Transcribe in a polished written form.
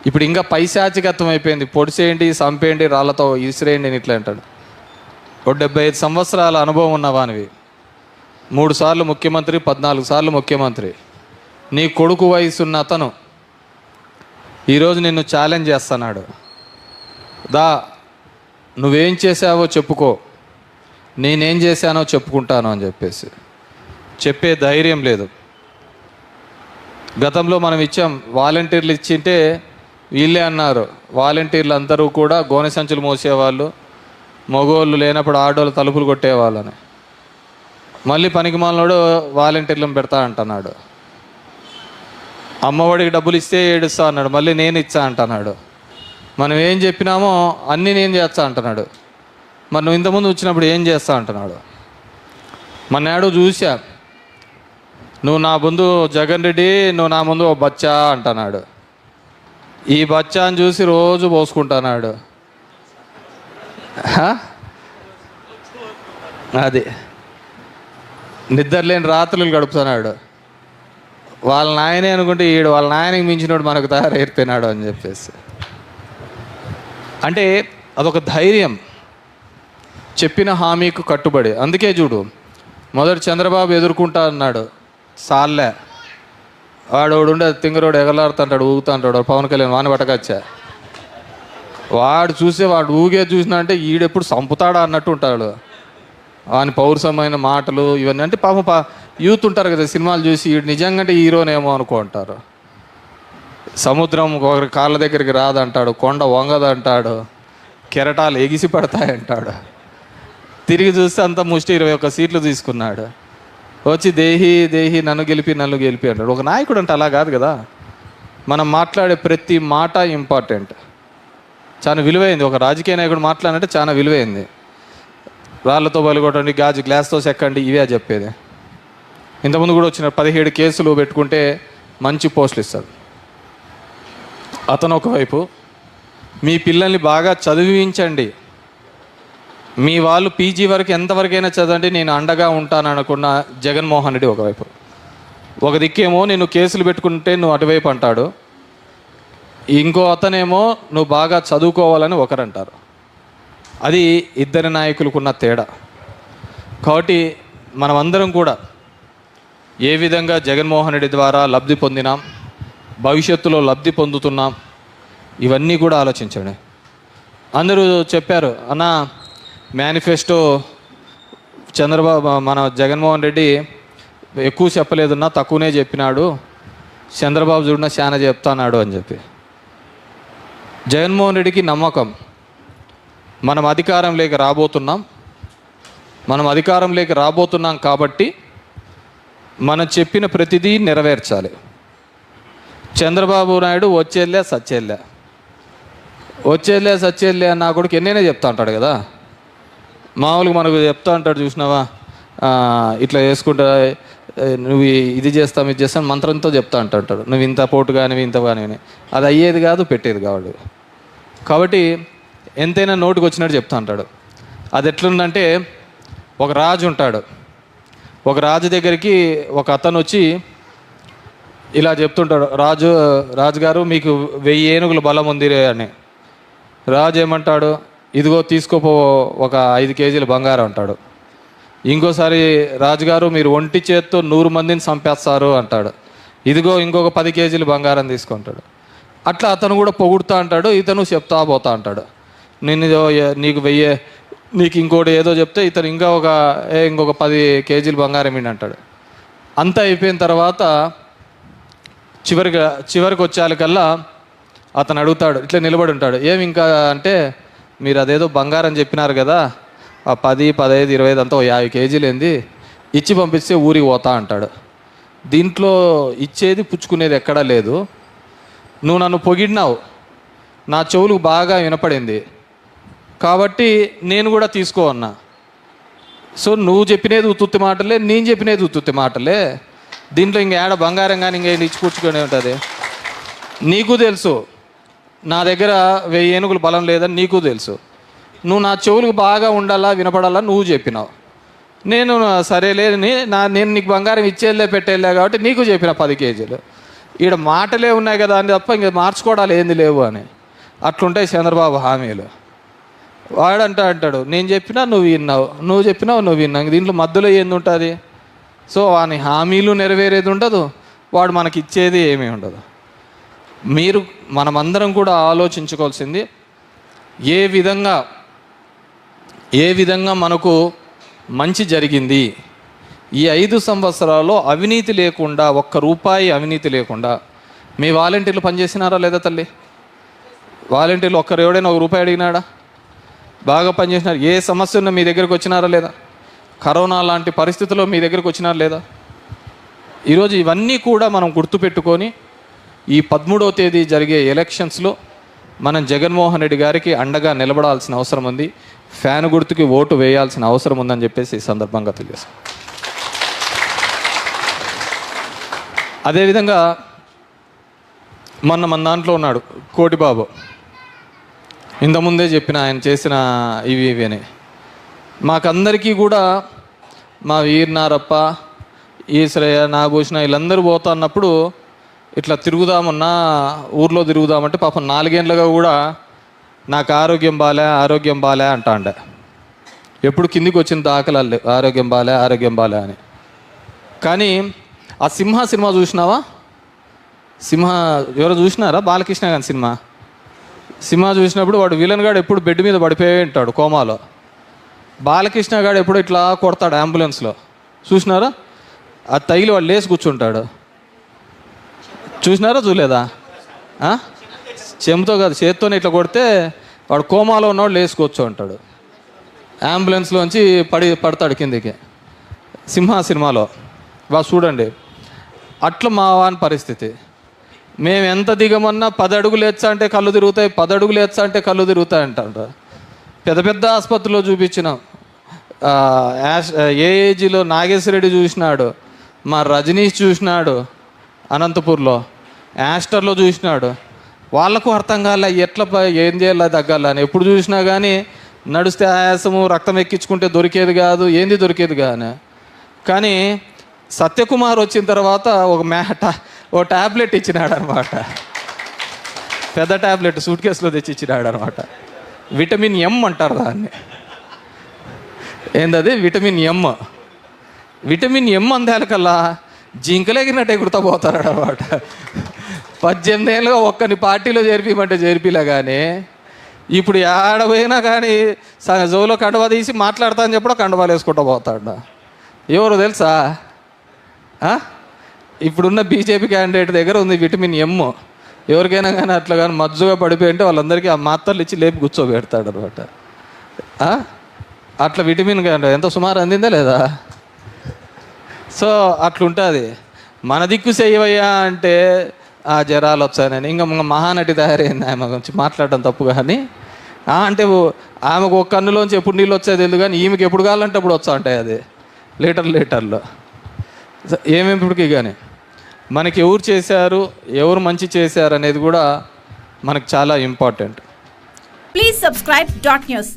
ఇప్పుడు ఇంకా పైశాచికత్వం అయిపోయింది. పొడిసేయండి, చంపేయండి, రాళ్ళతో ఇసిరేయండి అని ఇట్లా అంటాడు. ఓ 75 సంవత్సరాల అనుభవం ఉన్నవానివి, 3 సార్లు ముఖ్యమంత్రి, 14 సార్లు ముఖ్యమంత్రి, నీ కొడుకు వయసు ఉన్న అతను ఈరోజు నిన్ను ఛాలెంజ్ చేస్తున్నాడు. దా, నువ్వేం చేసావో చెప్పుకో, నేనేం చేశానో చెప్పుకుంటాను అని చెప్పేసి చెప్పే ధైర్యం లేదు. గతంలో మనం ఇచ్చాం, వాలంటీర్లు ఇచ్చింటే వీళ్ళే అన్నారు, వాలంటీర్లు అందరూ కూడా గోనె సంచులు మోసేవాళ్ళు, మగోళ్ళు లేనప్పుడు ఆడోళ్ళు తలుపులు కొట్టేవాళ్ళని. మళ్ళీ పనికిమాలినోడు వాలంటీర్లను పెడతా అంటున్నాడు. అమ్మఒడికి డబ్బులు ఇస్తే ఏడుస్తా అన్నాడు, మళ్ళీ నేను ఇచ్చా అంటున్నాడు. మనం ఏం చెప్పినామో అన్నీ నేను చేస్తా అంటున్నాడు. మరి నువ్వు ఇంతకుముందు వచ్చినప్పుడు ఏం చేస్తా అంటున్నాడు. మొన్నేడు చూసా, నువ్వు నా ముందు జగన్ రెడ్డి, నువ్వు నా ముందు ఓ బచ్చా అంటున్నాడు. ఈ బచ్చాని చూసి రోజు పోసుకుంటున్నాడు. అది నిద్రలేని రాత్రులు గడుపుతున్నాడు. వాళ్ళ నాయనే అనుకుంటే ఈడు వాళ్ళ నాయనకి మించినోడు మనకు తయారైపోయినాడు అని చెప్పేసి. అంటే అదొక ధైర్యం, చెప్పిన హామీకి కట్టుబడి. అందుకే చూడు, మొదటి చంద్రబాబు ఎదుర్కొంటా అన్నాడు, సాల్లే, వాడు ఉండే తింగరోడు ఎగలాడుతుంటాడు, ఊగుతుంటాడు, పవన్ కళ్యాణ్ వాని పట్టకచ్చా. వాడు చూసే వాడు ఊగే చూసినా అంటే ఈడెప్పుడు చంపుతాడా అన్నట్టు ఉంటాడు. వాని పౌరుషమైన మాటలు ఇవన్నీ అంటే పాపం యూత్ ఉంటారు కదా, సినిమాలు చూసి ఈడు నిజంగా హీరోనేమో అనుకుంటారు. సముద్రం ఒకరి కాళ్ళ దగ్గరికి రాదంటాడు, కొండ వంగదంటాడు, కెరటాలు ఎగిసి పడతాయంటాడు. తిరిగి చూస్తే అంత ముష్టి 21 సీట్లు తీసుకున్నాడు. వచ్చి దేహి దేహి నన్ను గెలిపి అంటాడు. ఒక నాయకుడు అంటే అలా కాదు కదా. మనం మాట్లాడే ప్రతి మాట ఇంపార్టెంట్, చాలా విలువైంది. ఒక రాజకీయ నాయకుడు మాట్లాడంటే చాలా విలువైంది. రాళ్ళతో బలిగొట్టండి, గాజు గ్లాస్తో చెక్కండి, ఇవే చెప్పేది. ఇంతకుముందు కూడా వచ్చిన 17 కేసులు పెట్టుకుంటే మంచి పోస్టులు ఇస్తారు. అతను ఒకవైపు, మీ పిల్లల్ని బాగా చదివించండి, మీ వాళ్ళు పీజీ వరకు ఎంతవరకైనా చదవండి, నేను అండగా ఉంటాను అనుకున్న జగన్మోహన్ రెడ్డి ఒకవైపు. ఒక దిక్కేమో నేను కేసులు పెట్టుకుంటే నువ్వు అటువైపు అంటాడు, ఇంకో అతనేమో నువ్వు బాగా చదువుకోవాలని ఒకరంటారు. అది ఇద్దరి నాయకులకున్న తేడా. కాబట్టి మనమందరం కూడా ఏ విధంగా జగన్మోహన్ రెడ్డి ద్వారా లబ్ధి పొందినాం, భవిష్యత్తులో లబ్ధి పొందుతున్నాం, ఇవన్నీ కూడా ఆలోచించండి. అందరూ చెప్పారు, అన్న మేనిఫెస్టో చంద్రబాబు మన జగన్మోహన్ రెడ్డి ఎక్కువ చెప్పలేదన్నా, తక్కువనే చెప్పినాడు, చంద్రబాబు చూడిన చాలా చెప్తాన్నాడు అని చెప్పి. జగన్మోహన్ రెడ్డికి నమ్మకం, మనం అధికారంలోకి రాబోతున్నాం కాబట్టి మనం చెప్పిన ప్రతిదీ నెరవేర్చాలి. చంద్రబాబు నాయుడు వచ్చేళ్ళే సచ్చేళ్ళే అన్న కొడుకు ఎన్నైనా చెప్తా ఉంటాడు కదా. మామూలుగా మనకు చెప్తా ఉంటాడు, చూసినావా ఇట్లా చేసుకుంటా, నువ్వు ఇది చేస్తాం ఇది చేస్తాను మంత్రంతో చెప్తా అంటాడు. నువ్వు ఇంత పోటు కానీ ఇంత కానీ, అది అయ్యేది కాదు, పెట్టేది కాదు. కాబట్టి ఎంతైనా నోటికి వచ్చినట్టు చెప్తా అంటాడు. అది ఎట్లుందంటే, ఒక రాజు ఉంటాడు, ఒక రాజు దగ్గరికి ఒక అతను వచ్చి ఇలా చెప్తుంటాడు, రాజుగారు మీకు 1000 ఏనుగుల బలం ఉంది అని. రాజు ఏమంటాడు, ఇదిగో తీసుకోపో ఒక 5 కేజీల బంగారం అంటాడు. ఇంకోసారి రాజుగారు మీరు ఒంటి చేత్తో 100 మందిని చంపేస్తారు అంటాడు. ఇదిగో ఇంకొక 10 కేజీలు బంగారం తీసుకుంటాడు. అట్లా అతను కూడా పొగుడుతూ అంటాడు, ఇతను చెప్తా పోతా అంటాడు. నీకు 1000, నీకు ఇంకోటి ఏదో చెప్తే ఇతను ఇంకొక 10 కేజీలు బంగారం ఏంటి అంటాడు. అంతా అయిపోయిన తర్వాత చివరికి వచ్చేకల్లా అతను అడుగుతాడు, ఇట్లా నిలబడి ఉంటాడు, ఏమి ఇంకా అంటే, మీరు అదేదో బంగారం చెప్పినారు కదా, ఆ 10, 15, 25 అంతా 50 కేజీలు ఏంది, ఇచ్చి పంపిస్తే ఊరికి పోతా అంటాడు. దీంట్లో ఇచ్చేది పుచ్చుకునేది ఎక్కడా లేదు. నువ్వు నన్ను పొగిడినావు, నా చెవులకు బాగా వినపడింది కాబట్టి నేను కూడా తీసుకో అన్నా. సో నువ్వు చెప్పినది ఉత్తుత్తి మాటలే, నేను చెప్పినది ఉత్తుత్తి మాటలే. దీంట్లో ఇంక ఏడ బంగారం కానీ ఇంకేం ఇచ్చి పుచ్చుకొని ఉంటుంది. నీకు తెలుసు నా దగ్గర 1000 ఏనుగుల బలం లేదని నీకు తెలుసు. నువ్వు నా చెవులకు బాగా ఉండాలా, వినపడాలా నువ్వు చెప్పినావు. నేను సరేలే, నేను నీకు బంగారం ఇచ్చేళ్ళే పెట్టేళ్ళే కాబట్టి నీకు చెప్పిన 10 కేజీలు. ఈడ మాటలే ఉన్నాయి కదా అని తప్ప ఇంక మార్చుకోవడాలు ఏంది లేవు అని. అట్లుంటాయి చంద్రబాబు హామీలు. అంటాడు నేను చెప్పినా నువ్వు విన్నావు, నువ్వు చెప్పినావు నువ్వు విన్నావు, దీంట్లో మధ్యలో ఏంది ఉంటుంది? సో వాని హామీలు నెరవేరేది ఉండదు, వాడు మనకి ఇచ్చేది ఏమీ ఉండదు. మనమందరం కూడా ఆలోచించుకోవాల్సింది ఏ విధంగా మనకు మంచి జరిగింది. ఈ 5 సంవత్సరాల్లో అవినీతి లేకుండా, ఒక్క రూపాయి అవినీతి లేకుండా. మీ వాలంటీర్లు పనిచేసినారా లేదా తల్లి? వాలంటీర్లు ఎవడైనా ₹1 అడిగినాడా? బాగా పనిచేసినారు. ఏ సమస్య ఉన్నా మీ దగ్గరికి వచ్చినారా లేదా? కరోనా లాంటి పరిస్థితుల్లో మీ దగ్గరికి వచ్చినారా లేదా? ఈరోజు ఇవన్నీ కూడా మనం గుర్తుపెట్టుకొని ఈ 13వ తేదీ జరిగే ఎలక్షన్స్లో మనం జగన్మోహన్ రెడ్డి గారికి అండగా నిలబడాల్సిన అవసరం ఉంది. ఫ్యాన్ గుర్తుకి ఓటు వేయాల్సిన అవసరం ఉందని చెప్పేసి ఈ సందర్భంగా తెలియజేస్తాం. అదేవిధంగా మన దాంట్లో ఉన్నాడు కోటిబాబు. ఇంతకుముందే చెప్పిన ఆయన చేసిన ఇవి అని మాకందరికీ కూడా మా వీరనారప్ప, ఈశ్వరయ్య, నాగభూషణ వీళ్ళందరూ పోతా అన్నప్పుడు ఇట్లా తిరుగుదామన్నా, ఊర్లో తిరుగుదామంటే పాపం 4 ఏళ్ళుగా కూడా నాకు ఆరోగ్యం బాలే అంటాండే. ఎప్పుడు కిందికి వచ్చిన దాఖలాలు ఆరోగ్యం బాలే అని. కానీ ఆ సినిమా చూసినావా? ఎవరో చూసినారా? బాలకృష్ణ గారి సినిమా చూసినప్పుడు వాడు విలన్ గాడు ఎప్పుడు బెడ్ మీద పడిపోయి ఉంటాడు కోమాలో. బాలకృష్ణ గాడు ఎప్పుడు ఇట్లా కొడతాడు అంబులెన్స్లో, చూసినారా? అది తగిలి వాడు లేచి కూర్చుంటాడు. చూసినారా? చూడలేదా? చెంతో కాదు, చేత్తోనే ఇట్లా కొడితే వాడు కోమాలో ఉన్నవాడు లేచి కూర్చోంటాడు. అంబులెన్స్లోంచి పడతాడు కిందికి. సినిమాలో బాగా చూడండి. అట్లా మా వాని పరిస్థితి. మేము ఎంత దిగమన్నా 10 అడుగులు ఎచ్చా అంటే కళ్ళు తిరుగుతాయి, 10 అడుగులు ఎచ్చా అంటే కళ్ళు తిరుగుతాయి అంటారు. పెద్ద ఆసుపత్రిలో చూపించినాం. ఏఏజీలో నాగేశ్వరరెడ్డి చూసినాడు, మా రజనీష్ చూసినాడు, అనంతపూర్లో యాస్టర్లో చూసినాడు. వాళ్ళకు అర్థం కాలే ఎట్లా ఏం చేయాలి తగ్గాలని. ఎప్పుడు చూసినా కానీ నడిస్తే ఆయాసము, రక్తం ఎక్కించుకుంటే దొరికేది కాదు, ఏంది దొరికేది కానీ సత్యకుమార్ వచ్చిన తర్వాత ఒక ట్యాబ్లెట్ ఇచ్చినాడు అనమాట. పెద్ద ట్యాబ్లెట్ సూట్ కేసులో తెచ్చి ఇచ్చినాడు అనమాట. విటమిన్ ఎం అంటారు దాన్ని. ఏందది? విటమిన్ ఎం అందేలకల్లా జింకలేగినట్టు ఎగురుతా పోతారు అనమాట. 18 ఏళ్ళుగా ఒక్కని పార్టీలో చేర్పిమంటే చేర్పిలే కానీ ఇప్పుడు ఆడపోయినా కానీ జోలో కండువా తీసి మాట్లాడతా అని చెప్పడం కండువాలు వేసుకుంటూ పోతాడు. ఎవరు తెలుసా? ఇప్పుడున్న బీజేపీ క్యాండిడేట్ దగ్గర ఉంది విటమిన్ ఎం. ఎవరికైనా కానీ అట్లా కానీ మజ్జుగా పడిపోయి ఉంటే వాళ్ళందరికీ ఆ మాత్రలు ఇచ్చి లేపి కూర్చోబెడతాడు అనమాట. అట్లా విటమిన్ ఎంత సుమారు అందిందా లేదా? సో అట్లుంటుంది. మన దిక్కు చేయవయ్యా అంటే ఆ జ్వరాలు వచ్చాయని ఇంకా మహానటి తయారైంది ఆమె గురించి మాట్లాడడం తప్పు. కానీ అంటే ఆమెకు ఒక కన్నులోంచి ఎప్పుడు నీళ్ళు వచ్చాయి తెలియదు, కానీ ఈమెకి ఎప్పుడు కావాలంటే అప్పుడు వచ్చా ఉంటాయి. అది లీటర్లో ఏమేమిటికి. కానీ మనకి ఎవరు చేశారు, ఎవరు మంచి చేశారు అనేది కూడా మనకు చాలా ఇంపార్టెంట్. Please subscribe .news.